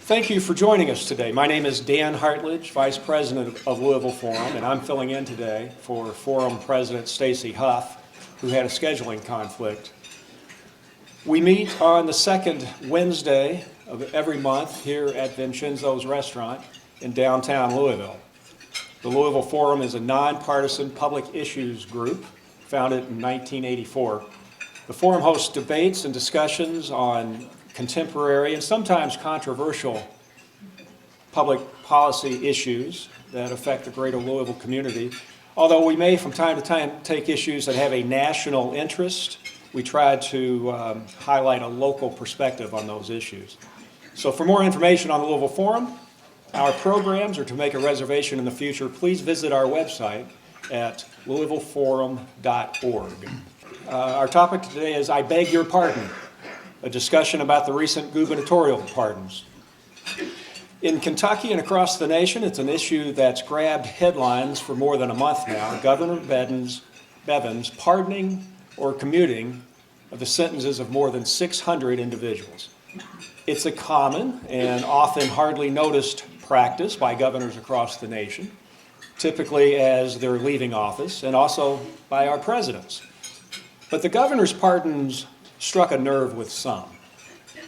Thank you for joining us today. My name is Dan Hartledge, Vice President of Louisville Forum, and I'm filling in today for Forum President Stacy Huff, who had a scheduling conflict. We meet on the second Wednesday of every month here at Vincenzo's Restaurant in downtown Louisville. The Louisville Forum is a nonpartisan public issues group founded in 1984. The Forum hosts debates and discussions on contemporary and sometimes controversial public policy issues that affect the greater Louisville community. Although we may from time to time take issues that have a national interest, we try to highlight a local perspective on those issues. So for more information on the Louisville Forum, our programs, or to make a reservation in the future, please visit our website at louisvilleforum.org. Our topic today is I Beg Your Pardon, a discussion about the recent gubernatorial pardons. In Kentucky and across the nation, it's an issue that's grabbed headlines for more than a month now. Governor Bevins pardoning or commuting of the sentences of more than 600 individuals. It's a common and often hardly noticed practice by governors across the nation, typically as they're leaving office, and also by our presidents. But the governor's pardons struck a nerve with some.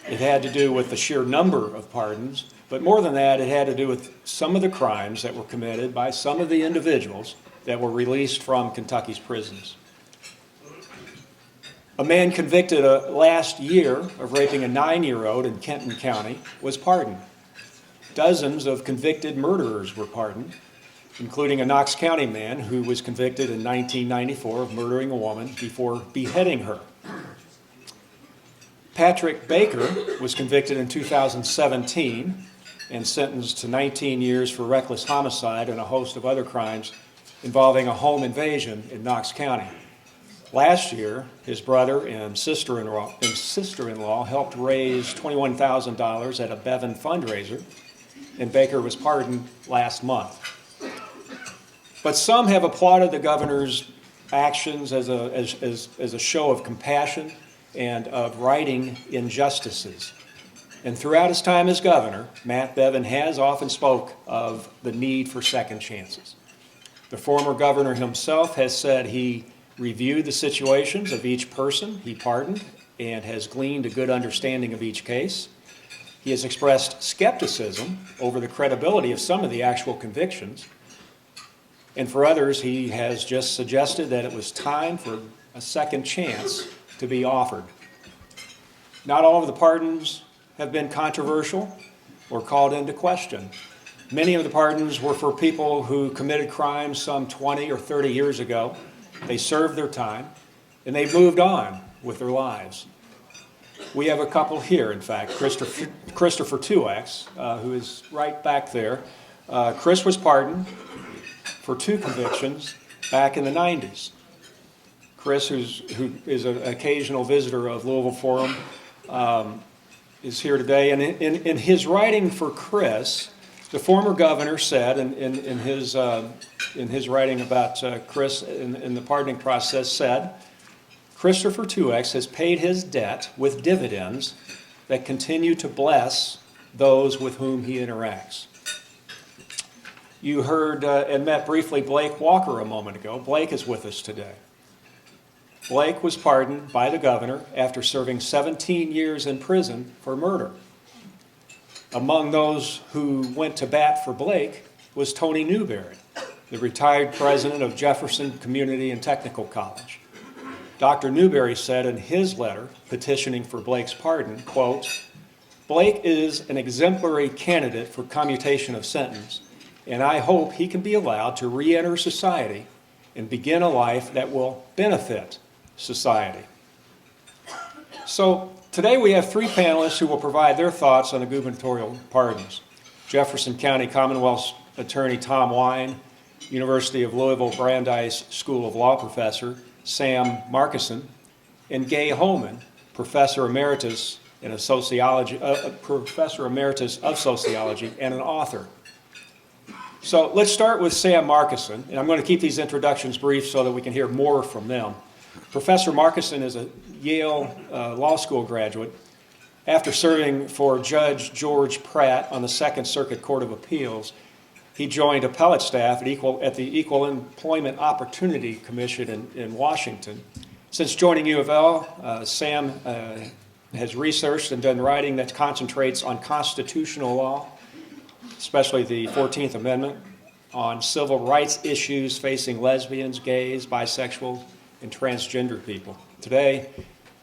It had to do with the sheer number of pardons, but more than that, it had to do with some of the crimes that were committed by some of the individuals that were released from Kentucky's prisons. A man convicted last year of raping a 9-year-old in Kenton County was pardoned. Dozens of convicted murderers were pardoned, including a Knox County man who was convicted in 1994 of murdering a woman before beheading her. Patrick Baker was convicted in 2017 and sentenced to 19 years for reckless homicide and a host of other crimes involving a home invasion in Knox County. Last year, his brother and sister-in-law helped raise $21,000 at a Bevan fundraiser, and Baker was pardoned last month. But some have applauded the governor's actions as a show of compassion and of righting injustices. And throughout his time as governor, Matt Bevin has often spoke of the need for second chances. The former governor himself has said he reviewed the situations of each person he pardoned and has gleaned a good understanding of each case. He has expressed skepticism over the credibility of some of the actual convictions. And for others, he has just suggested that it was time for a second chance to be offered. Not all of the pardons have been controversial or called into question. Many of the pardons were for people who committed crimes some 20 or 30 years ago. They served their time, and they moved on with their lives. We have a couple here, in fact, Christopher 2X, who is right back there. Chris was pardoned for 2 convictions back in the 90s. Chris, who is an occasional visitor of Louisville Forum, is here today. And in his writing for Chris, the former governor said, in his writing about Chris in the pardoning process, said, Christopher 2X has paid his debt with dividends that continue to bless those with whom he interacts. You heard and met briefly Blake Walker a moment ago. Blake is with us today. Blake was pardoned by the governor after serving 17 years in prison for murder. Among those who went to bat for Blake was Tony Newberry, the retired president of Jefferson Community and Technical College. Dr. Newberry said in his letter petitioning for Blake's pardon, quote, Blake is an exemplary candidate for commutation of sentence, and I hope he can be allowed to re-enter society and begin a life that will benefit society. So today we have 3 panelists who will provide their thoughts on the gubernatorial pardons. Jefferson County Commonwealth's Attorney Tom Wine, University of Louisville Brandeis School of Law professor Sam Markison, and Gay Holman, Professor Emeritus of Sociology and an author. So let's start with Sam Markison, and I'm going to keep these introductions brief so that we can hear more from them. Professor Markison is a Yale Law School graduate After serving for Judge George Pratt on the Second Circuit Court of Appeals, he joined appellate staff at the Equal Employment Opportunity Commission in Washington. Since joining U of L, Sam has researched and done writing that concentrates on constitutional law, especially the 14th Amendment, on civil rights issues facing lesbians, gays, bisexual, and transgender people. Today,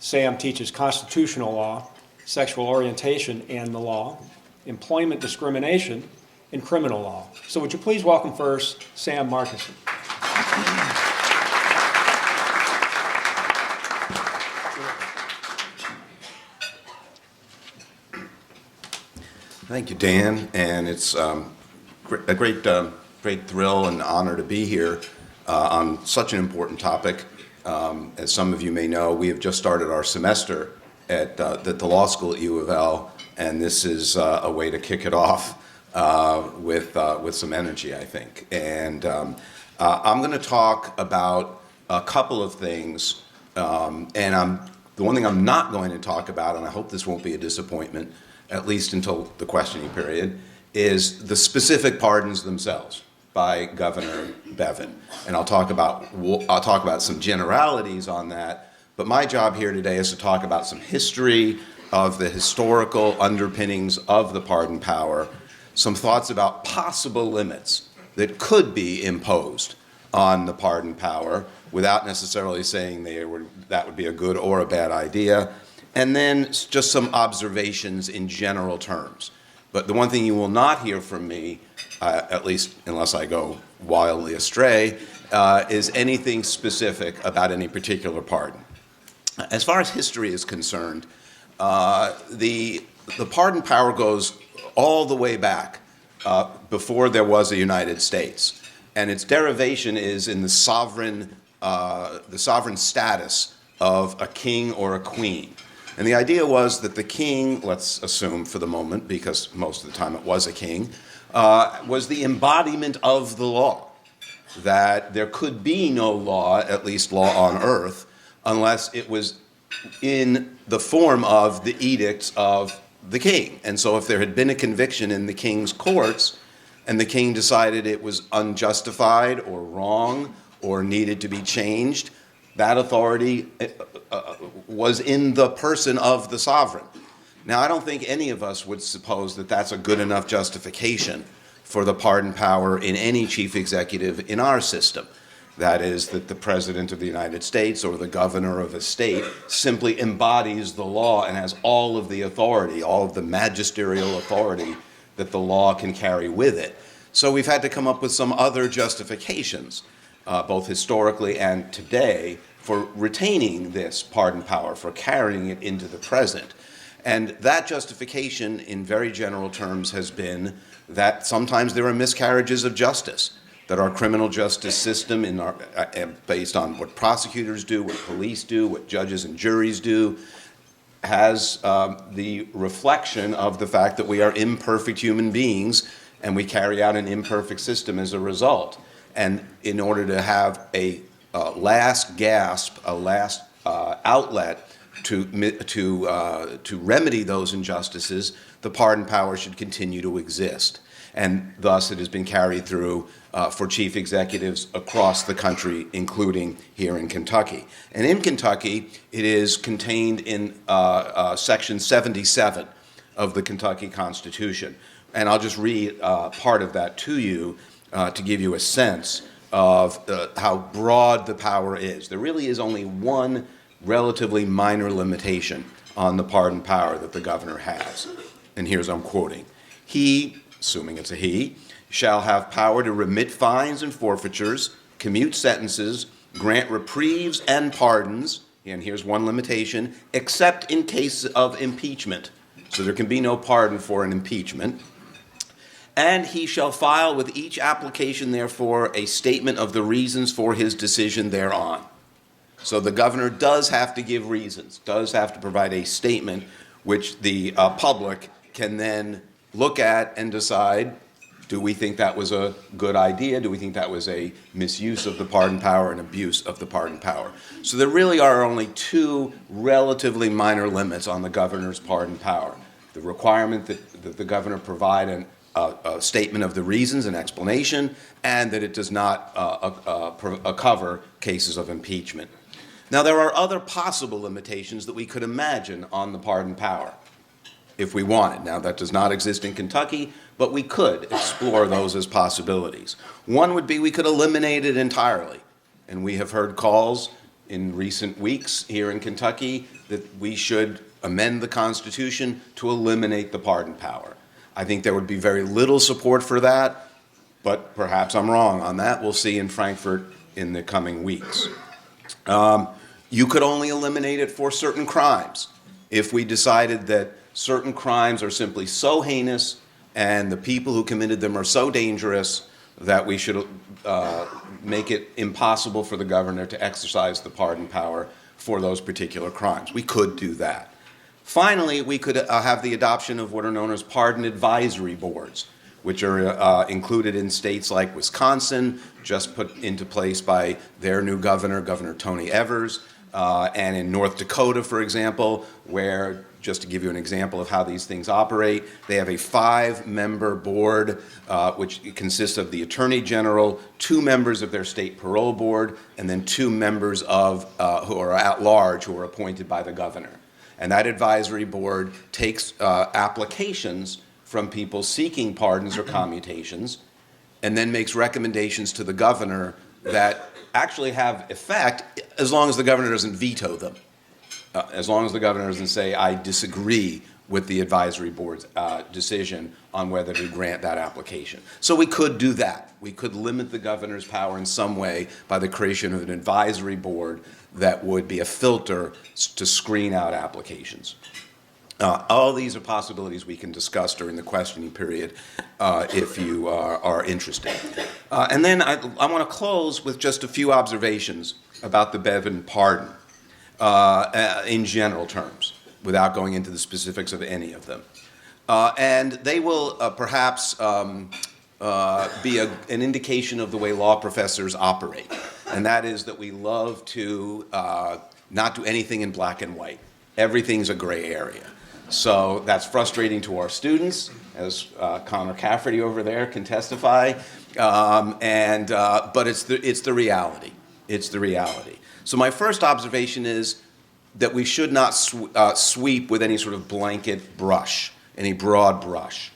Sam teaches constitutional law, sexual orientation and the law, employment discrimination, and criminal law. So would you please welcome first Sam Marcuson. Thank you, Dan, and it's a great thrill and honor to be here on such an important topic. As some of you may know, we have just started our semester at the law school at U of L, and this is a way to kick it off with some energy, I think. And I'm going to talk about a couple of things, and the one thing I'm not going to talk about, and I hope this won't be a disappointment, at least until the questioning period, is the specific pardons themselves by Governor Bevin. And I'll talk about some generalities on that, but my job here today is to talk about some history of the historical underpinnings of the pardon power, some thoughts about possible limits that could be imposed on the pardon power without necessarily saying that would be a good or a bad idea, and then just some observations in general terms. But the one thing you will not hear from me, at least unless I go wildly astray, is anything specific about any particular pardon. As far as history is concerned, the pardon power goes all the way back before there was a United States, and its derivation is in the sovereign status of a king or a queen. And the idea was that the king, let's assume for the moment, because most of the time it was a king, was the embodiment of the law. That there could be no law, at least law on earth, unless it was in the form of the edicts of the king. And so if there had been a conviction in the king's courts, and the king decided it was unjustified or wrong or needed to be changed, that authority was in the person of the sovereign. Now, I don't think any of us would suppose that that's a good enough justification for the pardon power in any chief executive in our system. That is, that the president of the United States or the governor of a state simply embodies the law and has all of the authority, all of the magisterial authority that the law can carry with it. So we've had to come up with some other justifications, both historically and today, for retaining this pardon power, for carrying it into the present. And that justification, in very general terms, has been that sometimes there are miscarriages of justice, that our criminal justice system, based on what prosecutors do, what police do, what judges and juries do, has the reflection of the fact that we are imperfect human beings and we carry out an imperfect system as a result. And in order to have a last gasp, a last outlet to remedy those injustices, the pardon power should continue to exist. And thus it has been carried through for chief executives across the country, including here in Kentucky. And in Kentucky, it is contained in Section 77 of the Kentucky Constitution. And I'll just read part of that to you to give you a sense of how broad the power is. There really is only one relatively minor limitation on the pardon power that the governor has. And here's, I'm quoting, "He," assuming it's a he, "shall have power to remit fines and forfeitures, commute sentences, grant reprieves and pardons," and here's one limitation, "except in case of impeachment." So there can be no pardon for an impeachment. "And he shall file with each application, therefore, a statement of the reasons for his decision thereon." So the governor does have to give reasons, does have to provide a statement which the public can then look at and decide, Do we think that was a good idea? Do we think that was a misuse of the pardon power and abuse of the pardon power? So there really are only two relatively minor limits on the governor's pardon power. The requirement that the governor provide a statement of the reasons and explanation, and that it does not cover cases of impeachment. Now, there are other possible limitations that we could imagine on the pardon power if we wanted. Now, that does not exist in Kentucky, but we could explore those as possibilities. One would be we could eliminate it entirely. And we have heard calls in recent weeks here in Kentucky that we should amend the Constitution to eliminate the pardon power. I think there would be very little support for that, but perhaps I'm wrong on that. We'll see in Frankfurt in the coming weeks. You could only eliminate it for certain crimes. If we decided that certain crimes are simply so heinous and the people who committed them are so dangerous that we should make it impossible for the governor to exercise the pardon power for those particular crimes. We could do that. Finally, we could have the adoption of what are known as pardon advisory boards, which are included in states like Wisconsin, just put into place by their new governor, Governor Tony Evers, and in North Dakota, for example, where, just to give you an example of how these things operate, they have a 5-member board, which consists of the Attorney General, 2 members of their state parole board, and then 2 members of who are at large, who are appointed by the governor. And that advisory board takes applications from people seeking pardons or commutations, and then makes recommendations to the governor that actually have effect as long as the governor doesn't veto them. As long as the governor doesn't say, I disagree with the advisory board's decision on whether to grant that application. So we could do that. We could limit the governor's power in some way by the creation of an advisory board that would be a filter to screen out applications. All these are possibilities we can discuss during the questioning period if you are interested. And then I want to close with just a few observations about the Bevin pardon in general terms, without going into the specifics of any of them. And they will perhaps be an indication of the way law professors operate. And that is that we love to not do anything in black and white. Everything's a gray area. So that's frustrating to our students, as Connor Cafferty over there can testify. But it's the reality. It's the reality. So my first observation is that we should not sweep with any sort of blanket brush, any broad brush.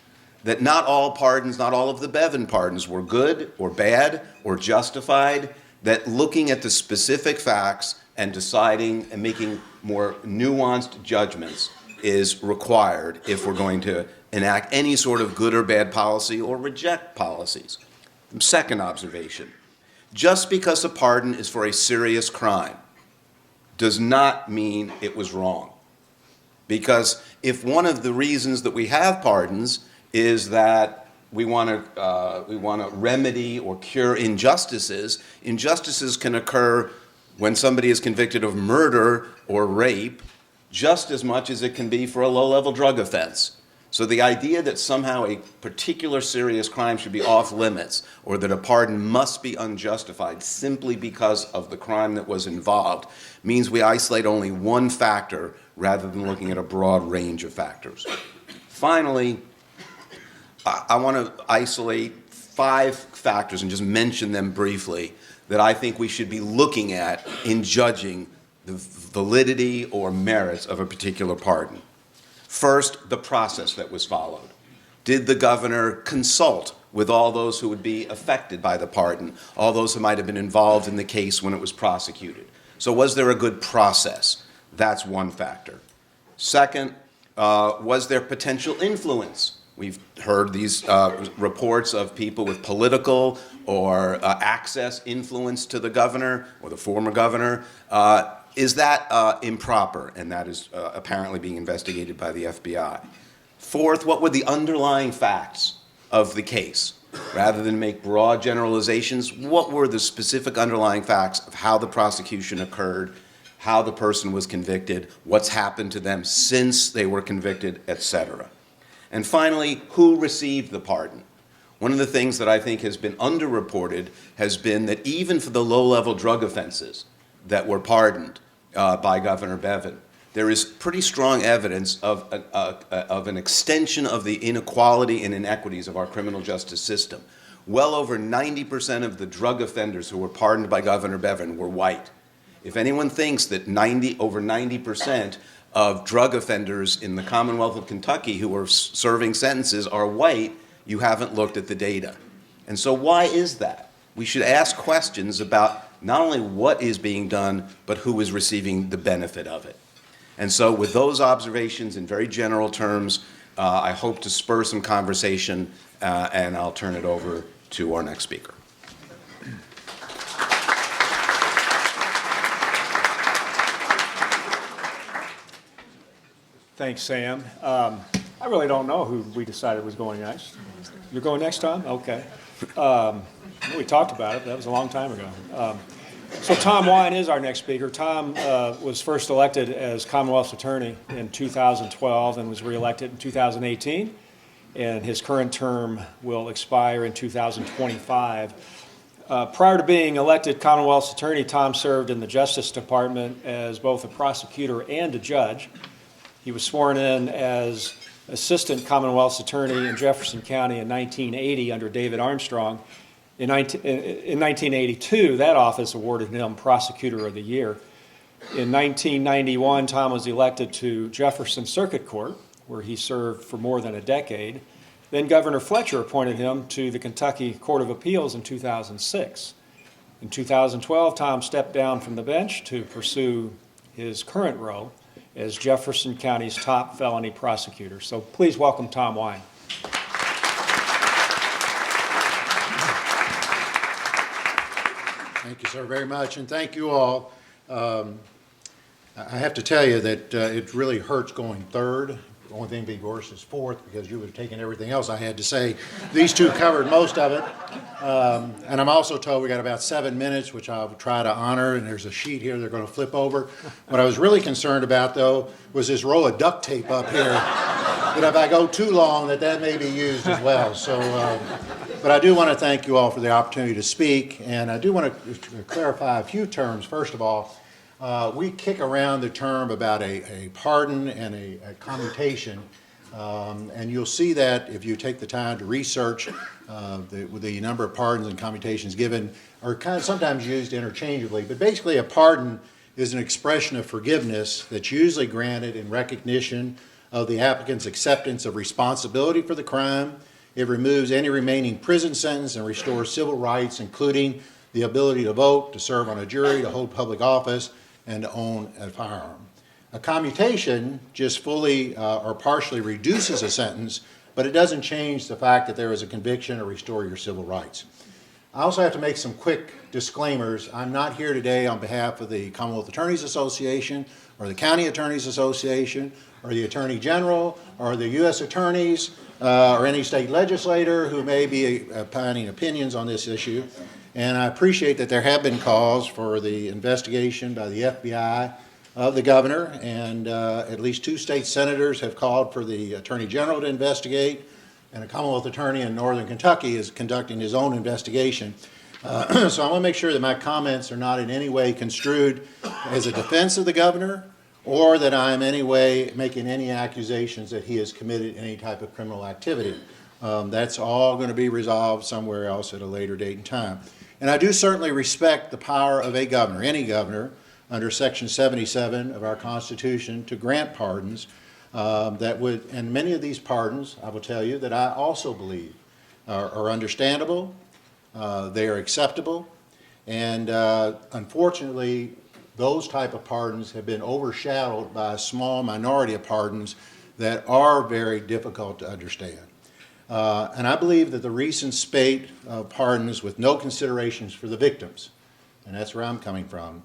That not all pardons, not all of the Bevin pardons were good or bad or justified. That looking at the specific facts and deciding and making more nuanced judgments is required if we're going to enact any sort of good or bad policy or reject policies. Second observation, just because a pardon is for a serious crime does not mean it was wrong. Because if one of the reasons that we have pardons is that we want to remedy or cure injustices, injustices can occur when somebody is convicted of murder or rape just as much as it can be for a low-level drug offense. So the idea that somehow a particular serious crime should be off limits or that a pardon must be unjustified simply because of the crime that was involved means we isolate only one factor rather than looking at a broad range of factors. Finally, I want to isolate 5 factors and just mention them briefly that I think we should be looking at in judging the validity or merits of a particular pardon. First, the process that was followed. Did the governor consult with all those who would be affected by the pardon, all those who might have been involved in the case when it was prosecuted? So was there a good process? That's one factor. Second, was there potential influence? We've heard these reports of people with political or access, influence to the governor or the former governor. Is that improper? And that is apparently being investigated by the FBI. Fourth, what were the underlying facts of the case? Rather than make broad generalizations, what were the specific underlying facts of how the prosecution occurred, how the person was convicted, what's happened to them since they were convicted, etc. And finally, who received the pardon? One of the things that I think has been underreported has been that even for the low-level drug offenses that were pardoned by Governor Bevin, there is pretty strong evidence of an extension of the inequality and inequities of our criminal justice system. Well over 90% of the drug offenders who were pardoned by Governor Bevin were white. If anyone thinks that over 90% of drug offenders in the Commonwealth of Kentucky who are serving sentences are white, you haven't looked at the data. And so why is that? We should ask questions about not only what is being done, but who is receiving the benefit of it. And so with those observations in very general terms, I hope to spur some conversation, and I'll turn it over to our next speaker. Thanks, Sam. I really don't know who we decided was going next. You're going next, Tom? Okay. We talked about it. That was a long time ago. So Tom Wine is our next speaker. Tom was first elected as Commonwealth's Attorney in 2012 and was reelected in 2018. And his current term will expire in 2025. Prior to being elected Commonwealth's Attorney, Tom served in the Justice Department as both a prosecutor and a judge. He was sworn in as Assistant Commonwealth's Attorney in Jefferson County in 1980 under David Armstrong. In 1982, that office awarded him Prosecutor of the Year. In 1991, Tom was elected to Jefferson Circuit Court, where he served for more than a decade. Then Governor Fletcher appointed him to the Kentucky Court of Appeals in 2006. In 2012, Tom stepped down from the bench to pursue his current role as Jefferson County's top felony prosecutor. So please welcome Tom Wine. Thank you, sir, very much, and thank you all. I have to tell you that it really hurts going third. The only thing being worse is fourth, because you would have taken everything else I had to say. These two covered most of it. And I'm also told we got about 7 minutes, which I'll try to honor, and there's a sheet here they're going to flip over. What I was really concerned about, though, was this roll of duct tape up here. But if I go too long, that may be used as well. So, but I do want to thank you all for the opportunity to speak, and I do want to clarify a few terms. First of all, we kick around the term about a pardon and a commutation, and you'll see that if you take the time to research the number of pardons and commutations given are kind of sometimes used interchangeably. But basically, a pardon is an expression of forgiveness that's usually granted in recognition of the applicant's acceptance of responsibility for the crime. It removes any remaining prison sentence and restores civil rights, including the ability to vote, to serve on a jury, to hold public office, and to own a firearm. A commutation just fully or partially reduces a sentence, but it doesn't change the fact that there is a conviction or restore your civil rights. I also have to make some quick disclaimers. I'm not here today on behalf of the Commonwealth Attorneys Association or the County Attorneys Association or the Attorney General or the U.S. Attorneys or any state legislator who may be opining opinions on this issue. And I appreciate that there have been calls for the investigation by the FBI of the governor, and at least 2 state senators have called for the Attorney General to investigate, and a Commonwealth attorney in Northern Kentucky is conducting his own investigation. So I want to make sure that my comments are not in any way construed as a defense of the governor, or that I am in any way making any accusations that he has committed any type of criminal activity. That's all going to be resolved somewhere else at a later date and time. And I do certainly respect the power of a governor, any governor, under Section 77 of our Constitution to grant pardons that would, and many of these pardons, I will tell you, that I also believe are understandable, they are acceptable, and unfortunately, those type of pardons have been overshadowed by a small minority of pardons that are very difficult to understand. And I believe that the recent spate of pardons with no considerations for the victims, and that's where I'm coming from,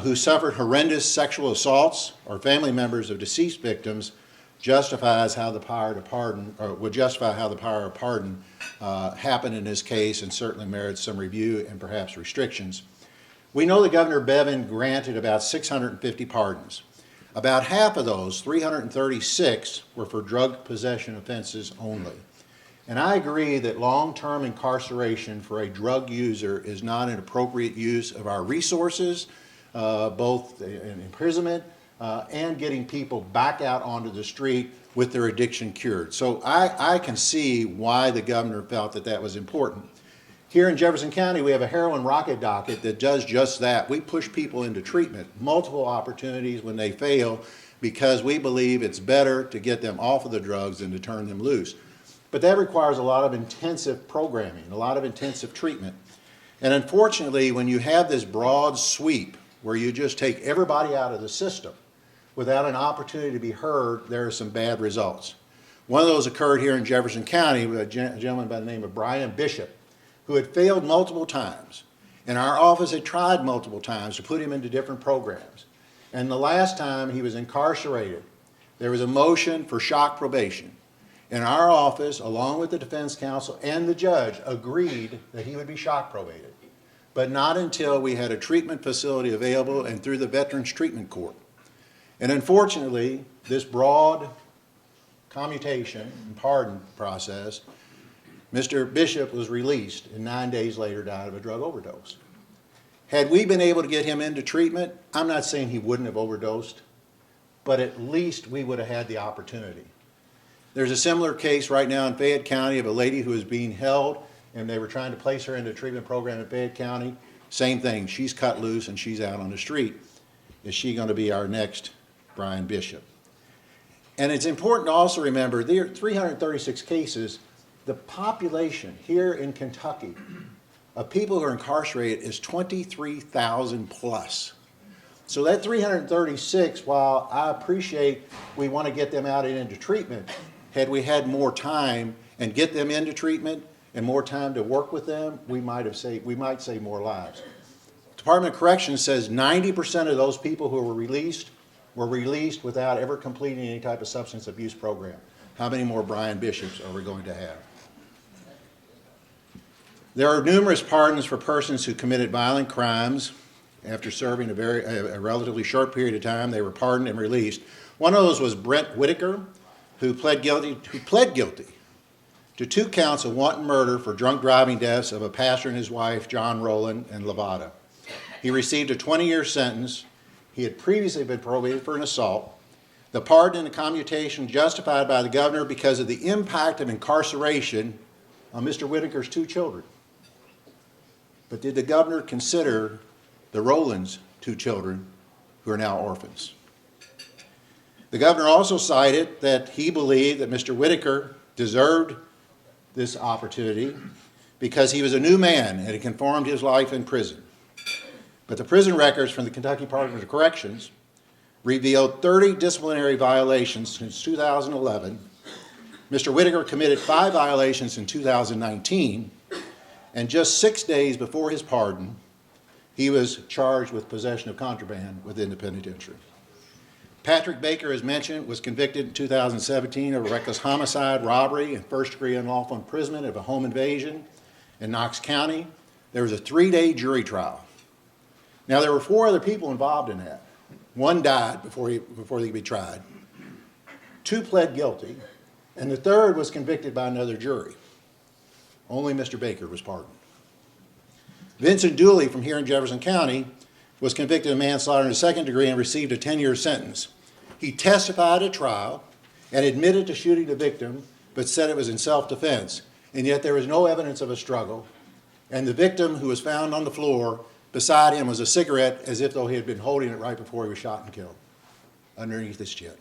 who suffered horrendous sexual assaults or family members of deceased victims justifies how the power to pardon, or would justify how the power of pardon happened in this case, and certainly merits some review and perhaps restrictions. We know that Governor Bevin granted about 650 pardons. About half of those, 336, were for drug possession offenses only. And I agree that long-term incarceration for a drug user is not an appropriate use of our resources, both in imprisonment and getting people back out onto the street with their addiction cured. So I can see why the governor felt that that was important. Here in Jefferson County, we have a heroin rocket docket that does just that. We push people into treatment, multiple opportunities when they fail, because we believe it's better to get them off of the drugs than to turn them loose. But that requires a lot of intensive programming, a lot of intensive treatment. And unfortunately, when you have this broad sweep where you just take everybody out of the system without an opportunity to be heard, there are some bad results. One of those occurred here in Jefferson County with a gentleman by the name of Brian Bishop, who had failed multiple times. And our office had tried multiple times to put him into different programs. And the last time he was incarcerated, there was a motion for shock probation. And our office, along with the defense counsel and the judge, agreed that he would be shock probated, but not until we had a treatment facility available and through the Veterans Treatment Court. And unfortunately, this broad commutation and pardon process, Mr. Bishop was released and 9 days later died of a drug overdose. Had we been able to get him into treatment, I'm not saying he wouldn't have overdosed, but at least we would have had the opportunity. There's a similar case right now in Fayette County of a lady who is being held, and they were trying to place her into a treatment program in Fayette County. Same thing, she's cut loose and she's out on the street. Is she going to be our next Brian Bishop? And it's important to also remember there are 336 cases. The population here in Kentucky of people who are incarcerated is 23,000 plus. So that 336, while I appreciate we want to get them out and into treatment, had we had more time and get them into treatment and more time to work with them, we might save more lives. Department of Corrections says 90% of those people who were released without ever completing any type of substance abuse program. How many more Brian Bishops are we going to have? There are numerous pardons for persons who committed violent crimes. After serving a relatively short period of time, they were pardoned and released. One of those was Brent Whitaker, who pled guilty to 2 counts of wanton murder for drunk driving deaths of a pastor and his wife, John Rowland, in Levada. He received a 20-year sentence. He had previously been probated for an assault. The pardon and the commutation justified by the governor because of the impact of incarceration on Mr. Whitaker's 2 children. But did the governor consider the Rowlands' 2 children who are now orphans? The governor also cited that he believed that Mr. Whitaker deserved this opportunity because he was a new man and had conformed his life in prison. But the prison records from the Kentucky Department of Corrections revealed 30 disciplinary violations since 2011. Mr. Whitaker committed 5 violations in 2019, and just 6 days before his pardon, he was charged with possession of contraband within the penitentiary. Patrick Baker, as mentioned, was convicted in 2017 of reckless homicide, robbery, and first-degree unlawful imprisonment of a home invasion in Knox County. There was a 3-day jury trial. Now, there were 4 other people involved in that. 1 died before he could be tried. 2 pled guilty, and the 3rd was convicted by another jury. Only Mr. Baker was pardoned. Vincent Dooley from here in Jefferson County was convicted of manslaughter in the 2nd degree and received a 10-year sentence. He testified at trial and admitted to shooting the victim, but said it was in self-defense. And yet there was no evidence of a struggle. And the victim, who was found on the floor beside him, was a cigarette, as if though he had been holding it right before he was shot and killed, underneath his chin.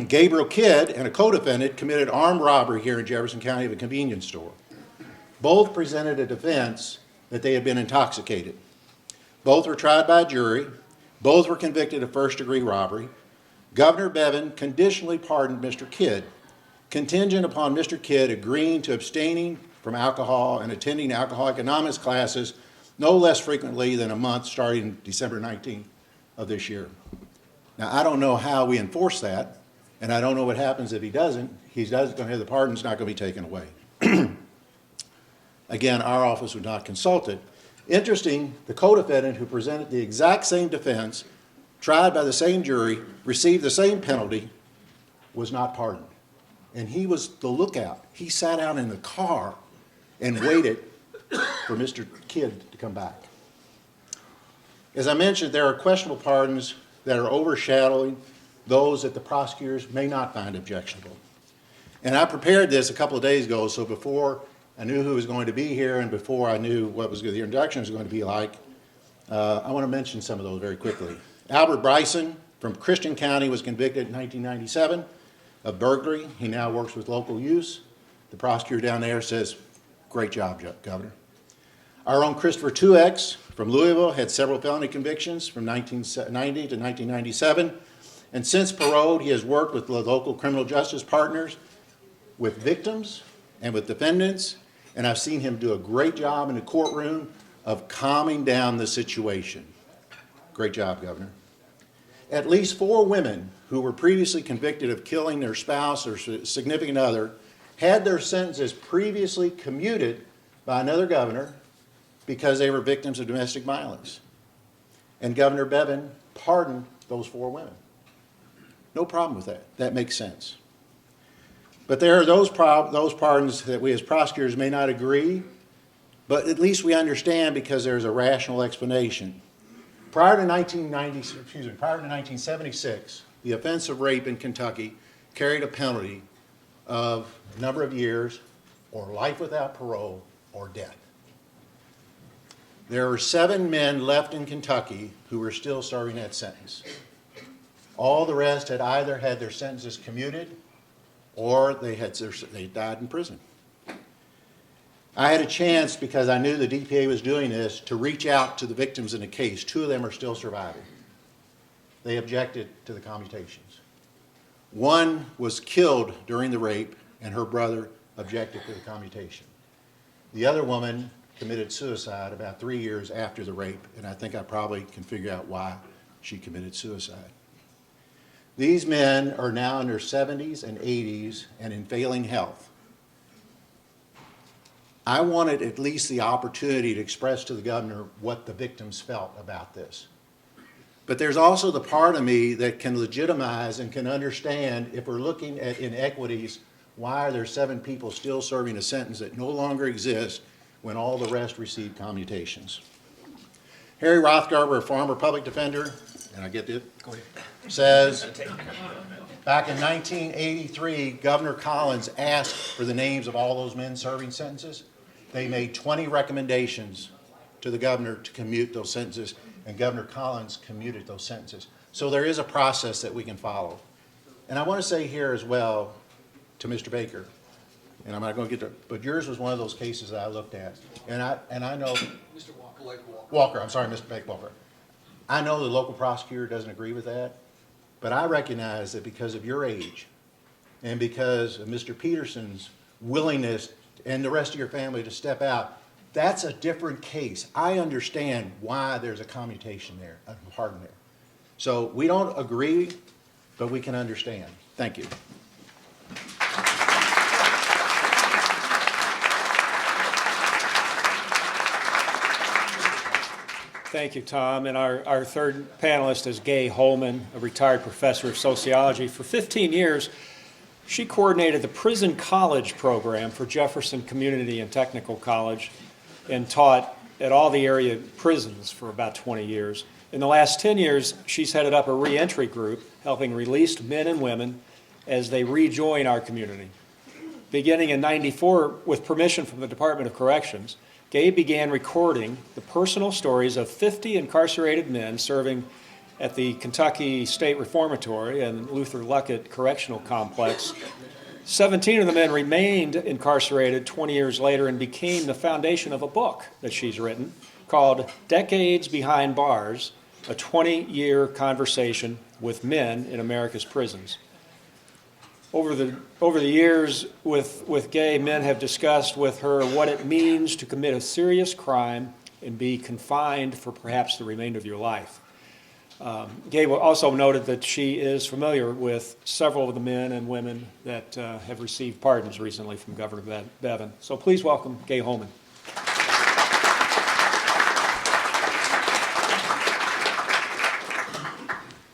Gabriel Kidd and a co-defendant committed armed robbery here in Jefferson County of a convenience store. Both presented a defense that they had been intoxicated. Both were tried by a jury. Both were convicted of first-degree robbery. Governor Bevin conditionally pardoned Mr. Kidd, contingent upon Mr. Kidd agreeing to abstaining from alcohol and attending alcohol economics classes no less frequently than a month starting December 19th of this year. Now, I don't know how we enforce that, and I don't know what happens if he doesn't. He's going to have the pardon's not going to be taken away. Again, our office was not consulted. Interesting, the co-defendant who presented the exact same defense, tried by the same jury, received the same penalty, was not pardoned. and he was the lookout. He sat out in the car and waited for Mr. Kidd to come back. As I mentioned, there are questionable pardons that are overshadowing those that the prosecutors may not find objectionable. And I prepared this a couple of days ago, so before I knew who was going to be here and before I knew what the introduction was going to be like, I want to mention some of those very quickly. Albert Bryson from Christian County was convicted in 1997 of burglary. He now works with local use. The prosecutor down there says, "Great job, Governor." Our own Christopher 2X from Louisville had several felony convictions from 1990 to 1997. And since paroled, he has worked with the local criminal justice partners, with victims and with defendants. And I've seen him do a great job in the courtroom of calming down the situation. Great job, Governor. At least 4 women who were previously convicted of killing their spouse or significant other had their sentences previously commuted by another governor because they were victims of domestic violence. And Governor Bevin pardoned those 4 women. No problem with that. That makes sense. But there are those pardons that we as prosecutors may not agree, but at least we understand because there's a rational explanation. Prior to 1976, the offense of rape in Kentucky carried a penalty of a number of years or life without parole or death. There are 7 men left in Kentucky who were still serving that sentence. All the rest had either had their sentences commuted or they died in prison. I had a chance, because I knew the DPA was doing this, to reach out to the victims in the case. 2 of them are still surviving. They objected to the commutations. 1 was killed during the rape, and her brother objected to the commutation. The other woman committed suicide about 3 years after the rape, and I think I probably can figure out why she committed suicide. These men are now in their 70s and 80s and in failing health. I wanted at least the opportunity to express to the governor what the victims felt about this. But there's also the part of me that can legitimize and can understand, if we're looking at inequities, why are there 7 people still serving a sentence that no longer exists when all the rest received commutations. Harry Rothgarber, a former public defender, and I get it, says, back in 1983, Governor Collins asked for the names of all those men serving sentences. They made 20 recommendations to the governor to commute those sentences, and Governor Collins commuted those sentences. So there is a process that we can follow. And I want to say here as well to Mr. Baker, and I'm not going to get to, but yours was one of those cases that I looked at. And I know, Mr. Walker. Walker, I'm sorry, Mr. Baker Walker. I know the local prosecutor doesn't agree with that, but I recognize that because of your age and because of Mr. Peterson's willingness and the rest of your family to step out, that's a different case. I understand why there's a commutation there, a pardon there. So we don't agree, but we can understand. Thank you. Thank you, Tom. And our third panelist is Gay Holman, a retired professor of sociology. For 15 years, she coordinated the prison college program for Jefferson Community and Technical College and taught at all the area prisons for about 20 years. In the last 10 years, she's headed up a reentry group helping released men and women as they rejoin our community. Beginning in '94, with permission from the Department of Corrections, Gay began recording the personal stories of 50 incarcerated men serving at the Kentucky State Reformatory and Luther Luckett Correctional Complex. 17 of the men remained incarcerated 20 years later and became the foundation of a book that she's written called Decades Behind Bars, a 20-year conversation with men in America's prisons. Over the years with Gay, men have discussed with her what it means to commit a serious crime and be confined for perhaps the remainder of your life. Gay also noted that she is familiar with several of the men and women that have received pardons recently from Governor Bevin. So please welcome Gay Holman.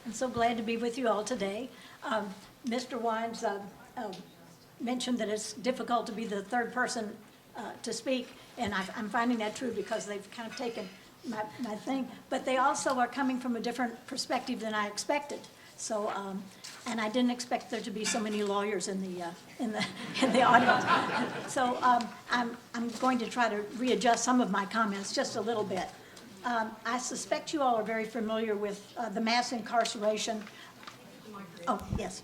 I'm so glad to be with you all today. Mr. Wines mentioned that it's difficult to be the third person to speak, and I'm finding that true because they've kind of taken my thing, but they also are coming from a different perspective than I expected. So, and I didn't expect there to be so many lawyers in the audience. So I'm going to try to readjust some of my comments just a little bit. I suspect you all are very familiar with the mass incarceration. Oh, yes.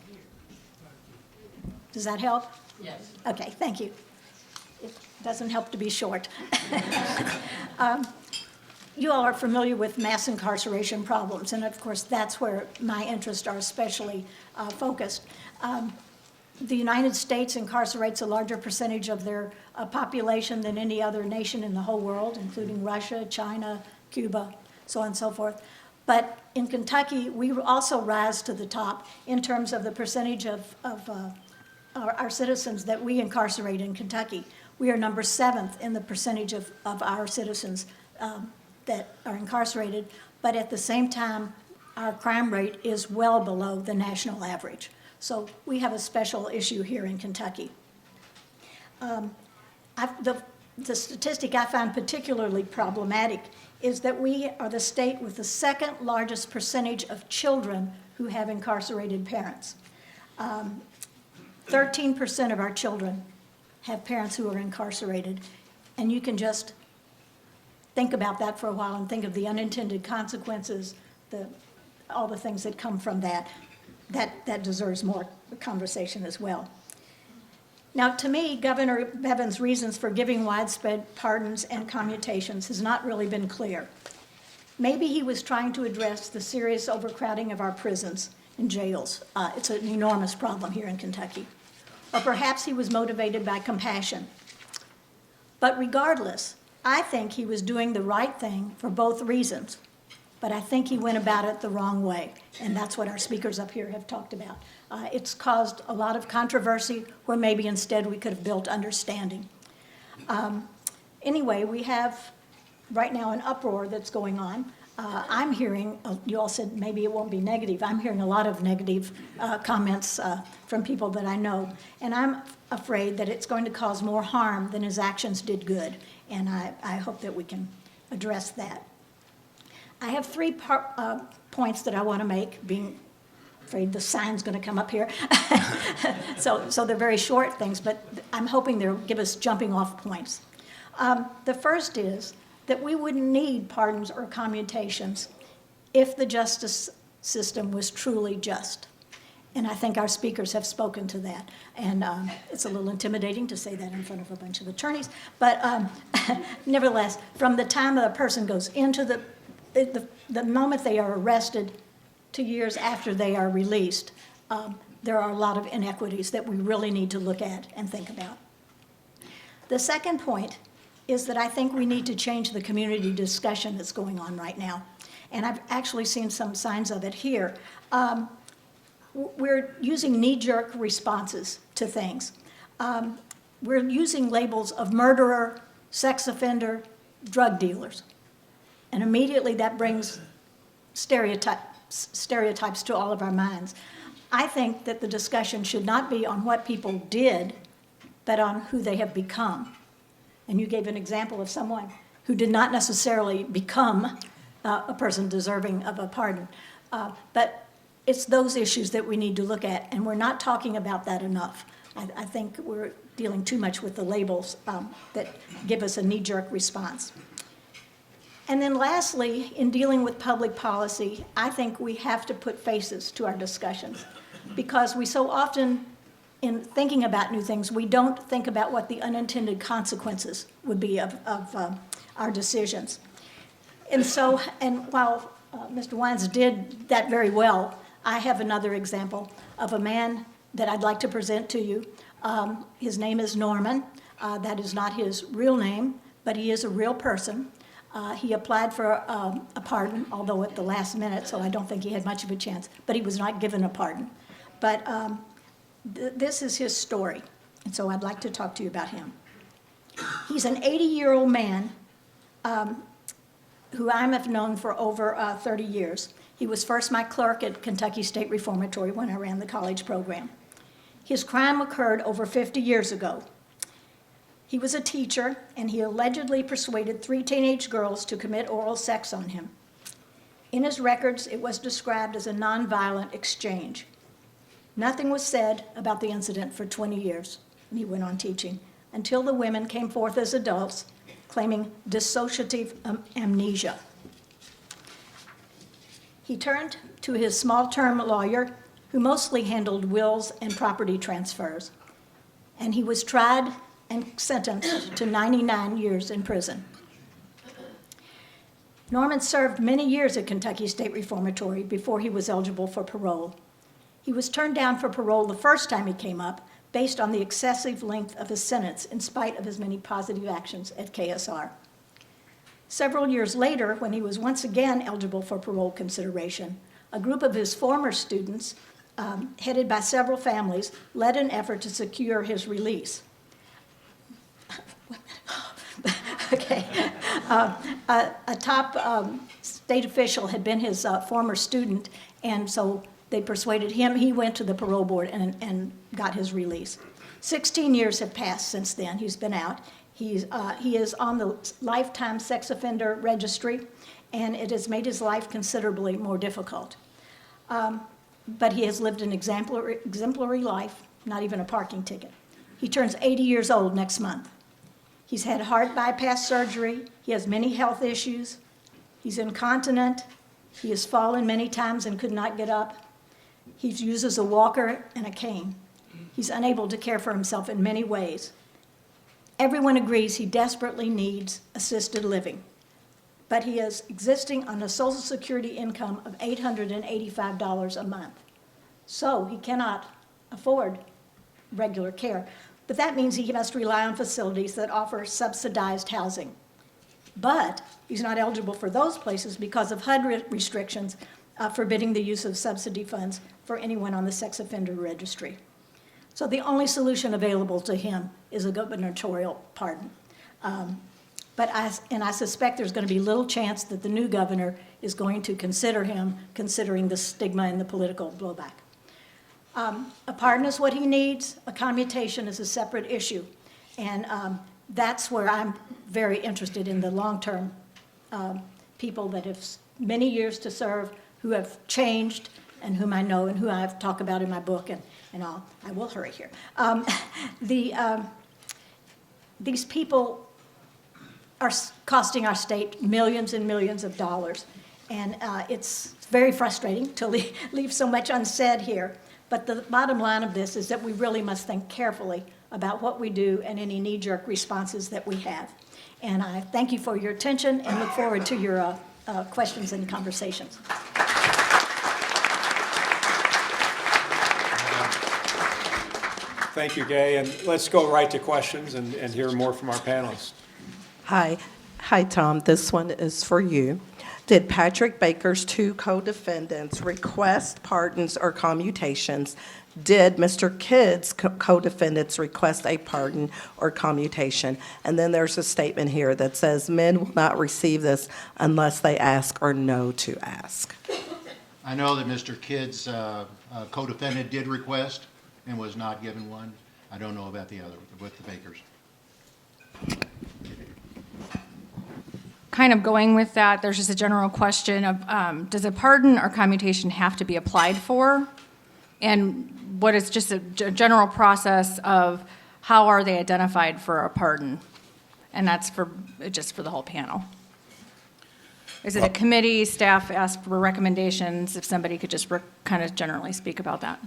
Does that help? Yes. Okay, thank you. It doesn't help to be short. You all are familiar with mass incarceration problems, and of course, that's where my interests are especially focused. The United States incarcerates a larger percentage of their population than any other nation in the whole world, including Russia, China, Cuba, so on and so forth. But in Kentucky, we also rise to the top in terms of the percentage of our citizens that we incarcerate in Kentucky. We are number 7th in the percentage of our citizens that are incarcerated, but at the same time, our crime rate is well below the national average. So we have a special issue here in Kentucky. The statistic I found particularly problematic is that we are the state with the second largest percentage of children who have incarcerated parents. 13% of our children have parents who are incarcerated, and you can just think about that for a while and think of the unintended consequences, all the things that come from that. That deserves more conversation as well. Now, to me, Governor Bevin's reasons for giving widespread pardons and commutations has not really been clear. Maybe he was trying to address the serious overcrowding of our prisons and jails. It's an enormous problem here in Kentucky. Or perhaps he was motivated by compassion. But regardless, I think he was doing the right thing for both reasons, but I think he went about it the wrong way, and that's what our speakers up here have talked about. It's caused a lot of controversy where maybe instead we could have built understanding. Anyway, we have right now an uproar that's going on. I'm hearing, you all said maybe it won't be negative. I'm hearing a lot of negative comments from people that I know, and I'm afraid that it's going to cause more harm than his actions did good, and I hope that we can address that. I have 3 points that I want to make, being afraid the sign's going to come up here. So they're very short things, but I'm hoping they'll give us jumping off points. The first is that we wouldn't need pardons or commutations if the justice system was truly just. And I think our speakers have spoken to that. And it's a little intimidating to say that in front of a bunch of attorneys. But nevertheless, from the time a person goes into the moment they are arrested to years after they are released, there are a lot of inequities that we really need to look at and think about. The second point is that I think we need to change the community discussion that's going on right now. And I've actually seen some signs of it here. We're using knee-jerk responses to things. We're using labels of murderer, sex offender, drug dealers. And immediately that brings stereotypes to all of our minds. I think that the discussion should not be on what people did, but on who they have become. And you gave an example of someone who did not necessarily become a person deserving of a pardon. But it's those issues that we need to look at, and we're not talking about that enough. I think we're dealing too much with the labels that give us a knee-jerk response. And then lastly, in dealing with public policy, I think we have to put faces to our discussions, because we so often, in thinking about new things, we don't think about what the unintended consequences would be of our decisions. And so, and while Mr. Wines did that very well, I have another example of a man that I'd like to present to you. His name is Norman. That is not his real name, but he is a real person. He applied for a pardon, although at the last minute, so I don't think he had much of a chance, but he was not given a pardon. But this is his story, and so I'd like to talk to you about him. He's an 80-year-old man who I have known for over 30 years. He was first my clerk at Kentucky State Reformatory when I ran the college program. His crime occurred over 50 years ago. He was a teacher, and he allegedly persuaded 3 teenage girls to commit oral sex on him. In his records, it was described as a nonviolent exchange. Nothing was said about the incident for 20 years, and he went on teaching, until the women came forth as adults, claiming dissociative amnesia. He turned to his small-term lawyer, who mostly handled wills and property transfers, and he was tried and sentenced to 99 years in prison. Norman served many years at Kentucky State Reformatory before he was eligible for parole. He was turned down for parole the first time he came up based on the excessive length of his sentence in spite of his many positive actions at KSR. Several years later, when he was once again eligible for parole consideration, a group of his former students, headed by several families, led an effort to secure his release. Okay. A top state official had been his former student, and so they persuaded him. He went to the parole board and got his release. 16 years have passed since then. He's been out. He is on the lifetime sex offender registry, and it has made his life considerably more difficult. But he has lived an exemplary life, not even a parking ticket. He turns 80 years old next month. He's had heart bypass surgery. He has many health issues. He's incontinent. He has fallen many times and could not get up. He uses a walker and a cane. He's unable to care for himself in many ways. Everyone agrees he desperately needs assisted living, but he is existing on a Social Security income of $885 a month. So he cannot afford regular care. But that means he must rely on facilities that offer subsidized housing. But he's not eligible for those places because of HUD restrictions forbidding the use of subsidy funds for anyone on the sex offender registry. So the only solution available to him is a gubernatorial pardon. But I suspect there's going to be little chance that the new governor is going to consider him, considering the stigma and the political blowback. A pardon is what he needs. A commutation is a separate issue. And that's where I'm very interested in the long-term people that have many years to serve, who have changed, and whom I know and who I have talked about in my book and all. I will hurry here. These people are costing our state millions and millions of dollars. And it's very frustrating to leave so much unsaid here. But the bottom line of this is that we really must think carefully about what we do and any knee-jerk responses that we have. And I thank you for your attention and look forward to your questions and conversations. Thank you, Gay, and let's go right to questions and hear more from our panelists. Hi, Tom. This one is for you. Did Patrick Baker's 2 co-defendants request pardons or commutations? Did Mr. Kidd's co-defendants request a pardon or commutation? And then there's a statement here that says men will not receive this unless they ask or know to ask. I know that Mr. Kidd's co-defendant did request and was not given one. I don't know about the other, with the Bakers. Kind of going with that, there's just a general question of does a pardon or commutation have to be applied for? And what is just a general process of how are they identified for a pardon? And that's just for the whole panel. Is it a committee, staff ask for recommendations? If somebody could just kind of generally speak about that.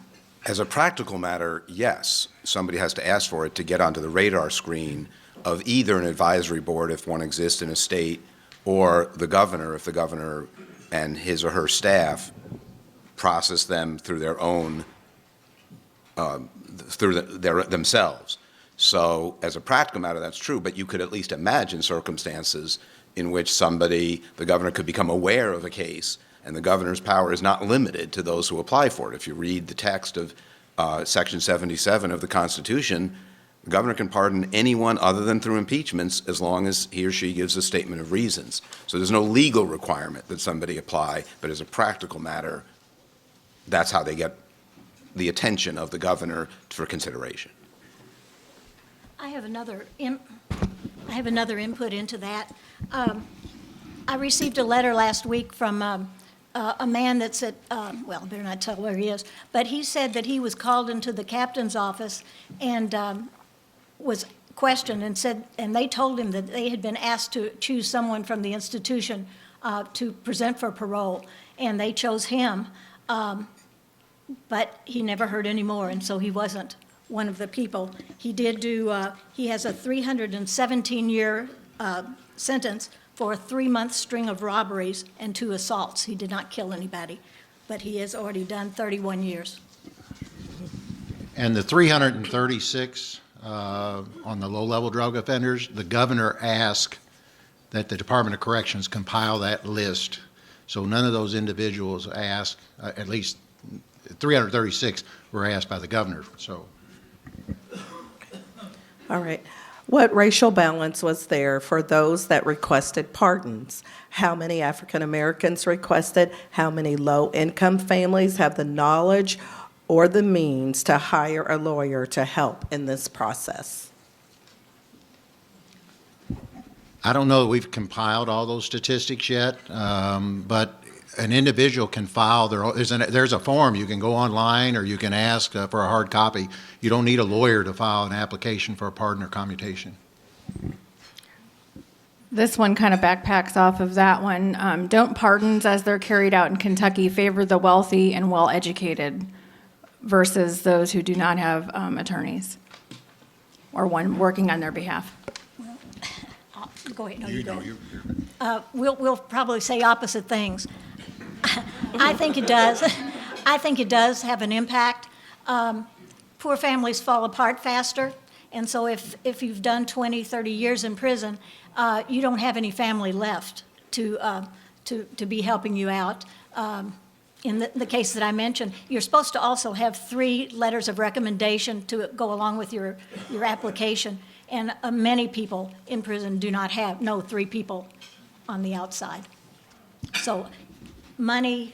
As a practical matter, yes. Somebody has to ask for it to get onto the radar screen of either an advisory board, if one exists in a state, or the governor, if the governor and his or her staff process them through their own, themselves. So as a practical matter, that's true, but you could at least imagine circumstances in which the governor could become aware of a case, and the governor's power is not limited to those who apply for it. If you read the text of Section 77 of the Constitution, the governor can pardon anyone other than through impeachments as long as he or she gives a statement of reasons. So there's no legal requirement that somebody apply, but as a practical matter, that's how they get the attention of the governor for consideration. I have another input into that. I received a letter last week from a man that said, well, I better not tell where he is, but he said that he was called into the captain's office and was questioned and they told him that they had been asked to choose someone from the institution to present for parole, and they chose him, but he never heard any more, and so he wasn't one of the people. He did do, he has a 317-year sentence for a 3-month string of robberies and 2 assaults. He did not kill anybody, but he has already done 31 years. And the 336 on the low-level drug offenders, the governor asked that the Department of Corrections compile that list. So none of those individuals asked, at least 336 were asked by the governor. So. All right. What racial balance was there for those that requested pardons? How many African Americans requested? How many low-income families have the knowledge or the means to hire a lawyer to help in this process? I don't know that we've compiled all those statistics yet, but an individual can file their own. There's a form. You can go online or you can ask for a hard copy. You don't need a lawyer to file an application for a pardon or commutation. This one kind of backpacks off of that one. Don't pardons as they're carried out in Kentucky favor the wealthy and well-educated versus those who do not have attorneys or one working on their behalf? Go ahead. No, you go. We'll probably say opposite things. I think it does. I think it does have an impact. Poor families fall apart faster, and so if you've done 20, 30 years in prison, you don't have any family left to be helping you out. In the case that I mentioned, you're supposed to also have 3 letters of recommendation to go along with your application, and many people in prison do not have 3 people on the outside. So money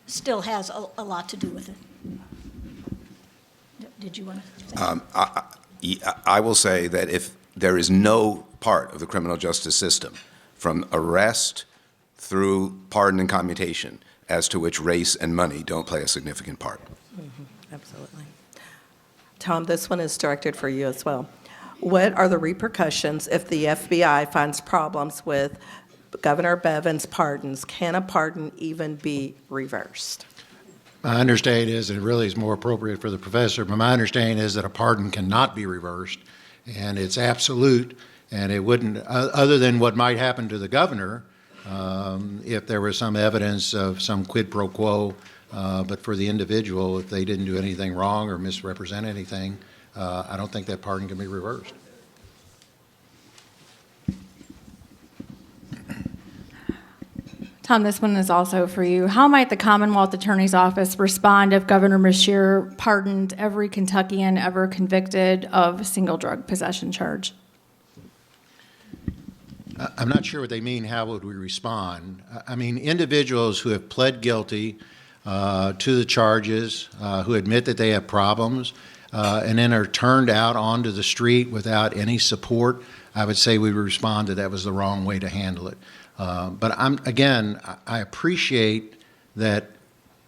still has a lot to do with it. Did you want to say? I will say that if there is no part of the criminal justice system, from arrest through pardon and commutation, as to which race and money don't play a significant part. Absolutely. Tom, this one is directed for you as well. What are the repercussions if the FBI finds problems with Governor Bevin's pardons? Can a pardon even be reversed? My understanding is, and it really is more appropriate for the professor, but my understanding is that a pardon cannot be reversed, and it's absolute, and it wouldn't, other than what might happen to the governor, if there was some evidence of some quid pro quo, but for the individual, if they didn't do anything wrong or misrepresent anything, I don't think that pardon can be reversed. Tom, this one is also for you. How might the Commonwealth Attorney's Office respond if Governor Beshear pardoned every Kentuckian ever convicted of a single drug possession charge? I'm not sure what they mean, how would we respond? I mean, individuals who have pled guilty to the charges, who admit that they have problems, and then are turned out onto the street without any support, I would say we would respond that was the wrong way to handle it. But I appreciate that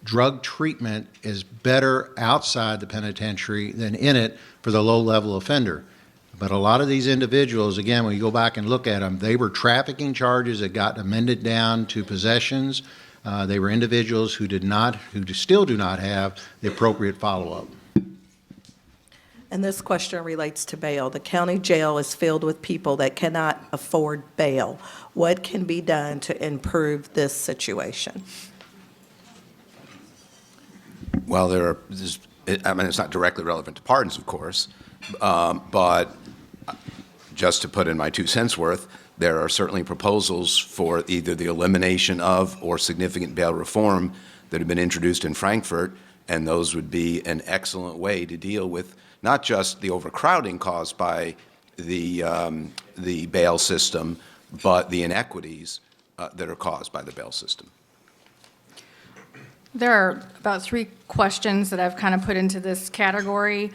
drug treatment is better outside the penitentiary than in it for the low-level offender. But a lot of these individuals, again, when you go back and look at them, they were trafficking charges that got amended down to possessions. They were individuals who still do not have the appropriate follow-up. And this question relates to bail. The county jail is filled with people that cannot afford bail. What can be done to improve this situation? Well, it's not directly relevant to pardons, of course, but just to put in my 2 cents worth, there are certainly proposals for either the elimination of or significant bail reform that have been introduced in Frankfurt, and those would be an excellent way to deal with not just the overcrowding caused by the bail system, but the inequities that are caused by the bail system. There are about 3 questions that I've kind of put into this category.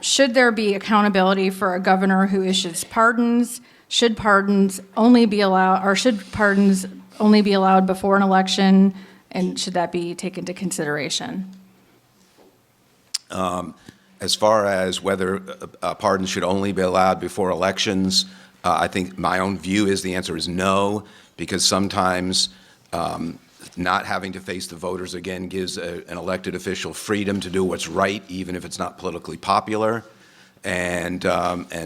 Should there be accountability for a governor who issues pardons? Should pardons only be allowed before an election? And should that be taken into consideration? As far as whether pardons should only be allowed before elections, I think my own view is the answer is no, because sometimes not having to face the voters again gives an elected official freedom to do what's right, even if it's not politically popular. And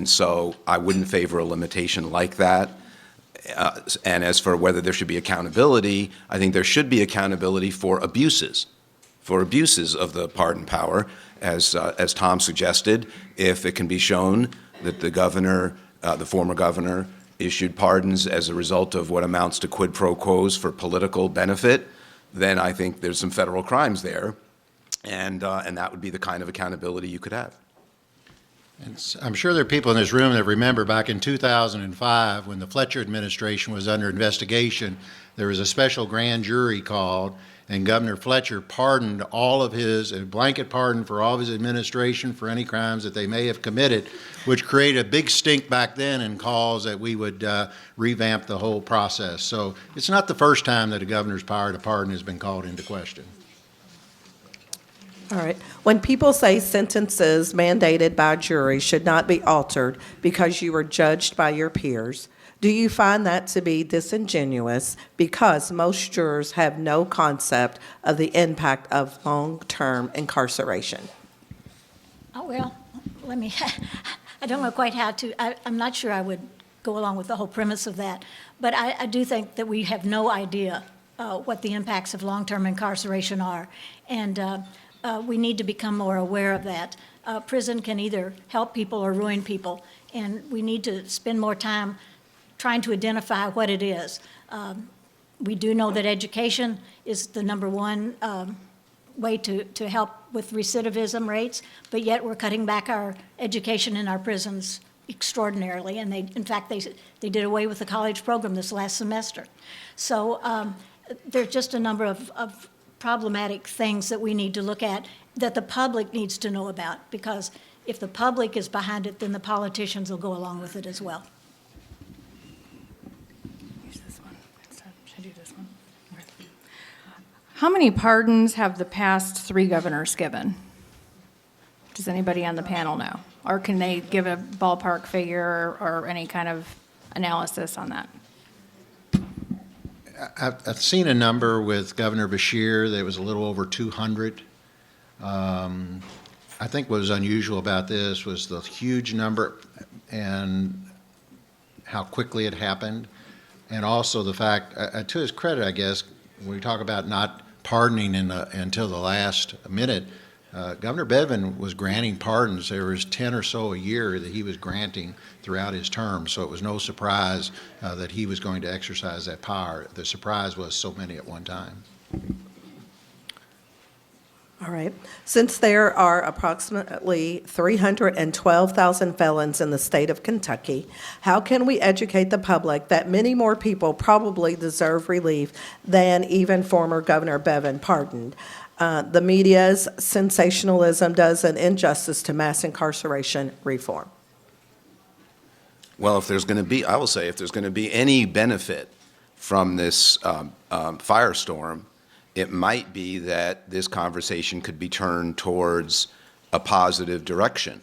so I wouldn't favor a limitation like that. And as for whether there should be accountability, I think there should be accountability for abuses of the pardon power, as Tom suggested. If it can be shown that the governor, the former governor, issued pardons as a result of what amounts to quid pro quos for political benefit, then I think there's some federal crimes there, and that would be the kind of accountability you could have. I'm sure there are people in this room that remember back in 2005 when the Fletcher administration was under investigation, there was a special grand jury called, and Governor Fletcher pardoned all of his, a blanket pardon for all of his administration for any crimes that they may have committed, which created a big stink back then and calls that we would revamp the whole process. So it's not the first time that a governor's power to pardon has been called into question. All right. When people say sentences mandated by a jury should not be altered because you were judged by your peers, do you find that to be disingenuous because most jurors have no concept of the impact of long-term incarceration? Oh, well, I don't know quite how to, I'm not sure I would go along with the whole premise of that, but I do think that we have no idea what the impacts of long-term incarceration are, and we need to become more aware of that. Prison can either help people or ruin people, and we need to spend more time trying to identify what it is. We do know that education is the number one way to help with recidivism rates, but yet we're cutting back our education in our prisons extraordinarily, and in fact, they did away with the college program this last semester. So there's just a number of problematic things that we need to look at that the public needs to know about, because if the public is behind it, then the politicians will go along with it as well. How many pardons have the past 3 governors given? Does anybody on the panel know? Or can they give a ballpark figure or any kind of analysis on that? I've seen a number with Governor Beshear that was a little over 200. I think what was unusual about this was the huge number and how quickly it happened, and also the fact, to his credit, I guess, when we talk about not pardoning until the last minute, Governor Bevin was granting pardons. There was 10 or so a year that he was granting throughout his term, so it was no surprise that he was going to exercise that power. The surprise was so many at one time. All right. Since there are approximately 312,000 felons in the state of Kentucky, how can we educate the public that many more people probably deserve relief than even former Governor Bevin pardoned? The media's sensationalism does an injustice to mass incarceration reform. Well, if there's going to be, I will say, if there's going to be any benefit from this firestorm, it might be that this conversation could be turned towards a positive direction,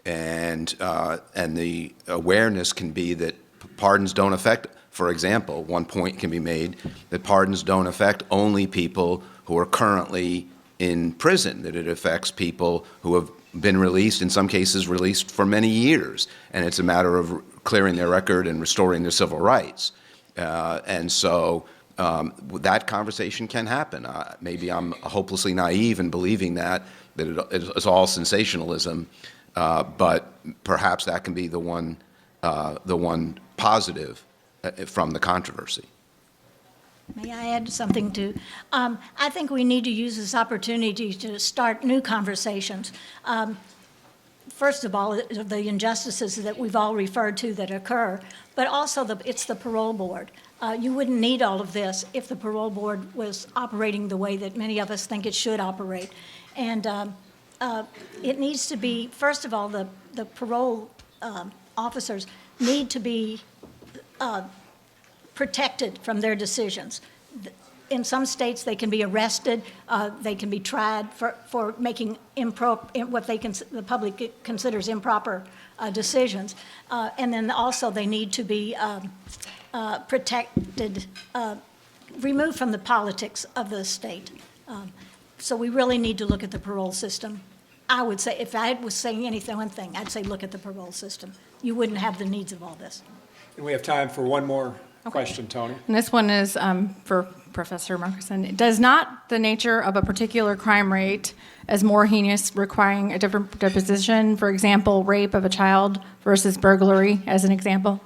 and the awareness can be that pardons don't affect. For example, one point can be made that pardons don't affect only people who are currently in prison, that it affects people who have been released, in some cases released for many years, and it's a matter of clearing their record and restoring their civil rights. And so that conversation can happen. Maybe I'm hopelessly naive in believing that it's all sensationalism, but perhaps that can be the one positive from the controversy. May I add something too? I think we need to use this opportunity to start new conversations. First of all, the injustices that we've all referred to that occur, but also it's the parole board. You wouldn't need all of this if the parole board was operating the way that many of us think it should operate. And it needs to be, first of all, the parole officers need to be protected from their decisions. In some states, they can be arrested, they can be tried for making what the public considers improper decisions. And then also they need to be protected, removed from the politics of the state. So we really need to look at the parole system. I would say, if I was saying anything, one thing, I'd say look at the parole system. You wouldn't have the needs of all this. And we have time for one more question, Tony. And this one is for Professor Markuson. Does not the nature of a particular crime rate as more heinous requiring a different deposition, for example, rape of a child versus burglary, as an example?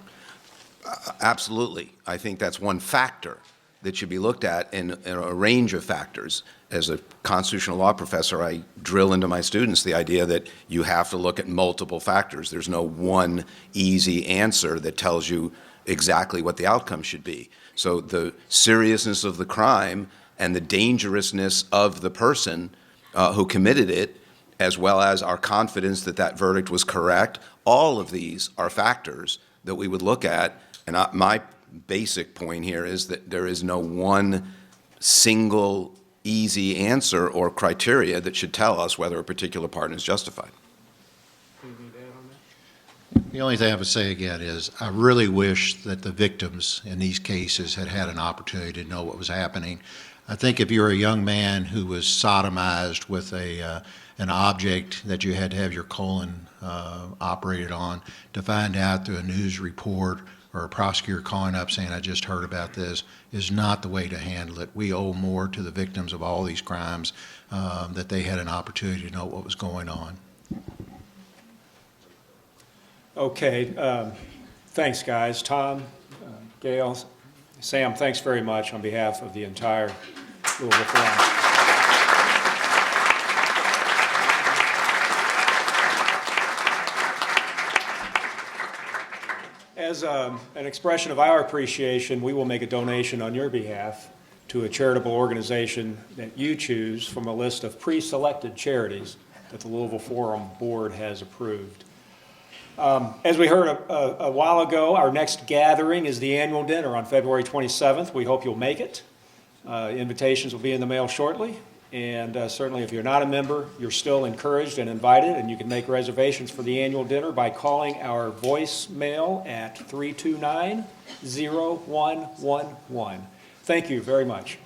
Absolutely. I think that's one factor that should be looked at in a range of factors. As a constitutional law professor, I drill into my students the idea that you have to look at multiple factors. There's no one easy answer that tells you exactly what the outcome should be. So the seriousness of the crime and the dangerousness of the person who committed it, as well as our confidence that that verdict was correct, all of these are factors that we would look at. And my basic point here is that there is no one single easy answer or criteria that should tell us whether a particular pardon is justified. The only thing I would say again is I really wish that the victims in these cases had had an opportunity to know what was happening. I think if you're a young man who was sodomized with an object that you had to have your colon operated on, to find out through a news report or a prosecutor calling up saying, I just heard about this, is not the way to handle it. We owe more to the victims of all these crimes that they had an opportunity to know what was going on. Okay, thanks, guys. Tom, Gail, Sam, thanks very much on behalf of the entire Louisville Forum. As an expression of our appreciation, we will make a donation on your behalf to a charitable organization that you choose from a list of pre-selected charities that the Louisville Forum Board has approved. As we heard a while ago, our next gathering is the annual dinner on February 27th. We hope you'll make it. Invitations will be in the mail shortly. And certainly if you're not a member, you're still encouraged and invited, and you can make reservations for the annual dinner by calling our voicemail at 329-0111. Thank you very much.